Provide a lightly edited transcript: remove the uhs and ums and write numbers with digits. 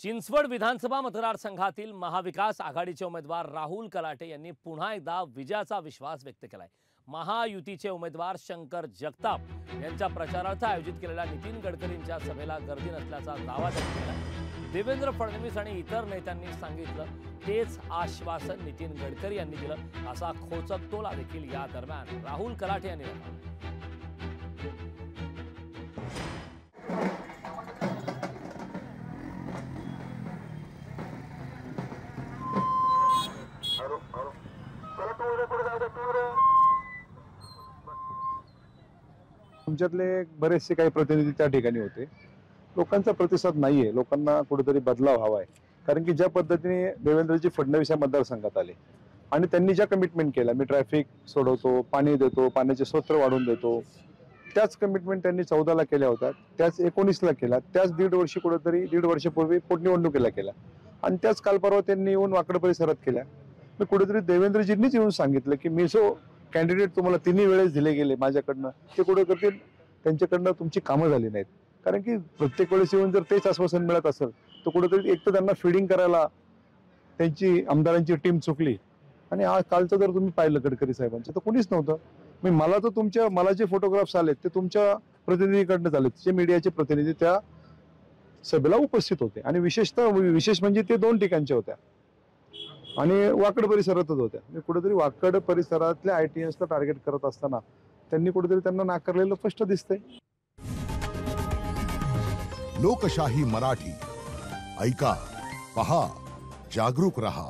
चिंचवड विधानसभा मतदारसंघातील महाविकास आघाडीचे उमेदवार राहुल कलाटे यांनी पुन्हा एकदा विजयाचा विश्वास व्यक्त केलाय। महायुतीचे उमेदवार शंकर जगताप यांच्या प्रचारार्थ आयोजित केलेल्या नितीन गडकरींच्या सभेला गर्दी नसल्याचा दावा त्यांनी केला। देवेंद्र फडणवीस आणि इतर नेत्यांनी सांगितलं तेच आश्वासन नितीन गडकरी यांनी दिलं असा खोचक टोला देखील या दरम्यान राहुल कलाटे यांनी दिला। तुमच्यातले बरेचसे काही प्रतिनिधी त्या ठिकाणी होते। लोकांचा प्रतिसाद नाहीये, लोकांना कुठेतरी बदलाव हवा आहे। कारण की ज्या पद्धतीने देवेंद्रजी फडणवीस या मतदारसंघात आले आणि त्यांनी ज्या कमिटमेंट केल्या, मी ट्रॅफिक सोडवतो, पाणी देतो, पाण्याचे स्रोत वाढवून देतो, त्याच कमिटमेंट त्यांनी 14 ला केल्या होत्या, त्याच 19 ला केल्या, त्याच दीड वर्षापूर्वी पोटनिवडणुकीला केल्या आणि त्याच काल परवा त्यांनी येऊन वाकड परिसरात केल्या। मी कुठेतरी देवेंद्रजींनीच येऊन सांगितलं की मी जो कॅन्डिडेट तुम्हाला तिन्ही वेळेस दिले गेले माझ्याकडनं, ते कुठे करतील, त्यांच्याकडनं तुमची कामं झाली नाहीत। कारण की प्रत्येक वेळेस येऊन जर तेच आश्वासन मिळत असेल तर कुठेतरी एक तर त्यांना फिडिंग करायला त्यांची आमदारांची टीम चुकली आणि आज कालचं जर तुम्ही पाहिलं गडकरी साहेबांचं तर कोणीच नव्हतं। मला जे फोटोग्राफ्स आलेत ते तुमच्या प्रतिनिधीकडनं झाले, जे मीडियाचे प्रतिनिधी त्या सभेला उपस्थित होते आणि विशेष म्हणजे ते 2 ठिकाणच्या होत्या आणि वाकड परिसरातच होत्या। मी कुठेतरी वाकड परिसरातल्या ITNsला टार्गेट करत असताना त्यांनी कुठेतरी त्यांना नाकारलेलं स्पष्ट दिसतंय। लोकशाही मराठी ऐका, पहा, जागरूक रहा।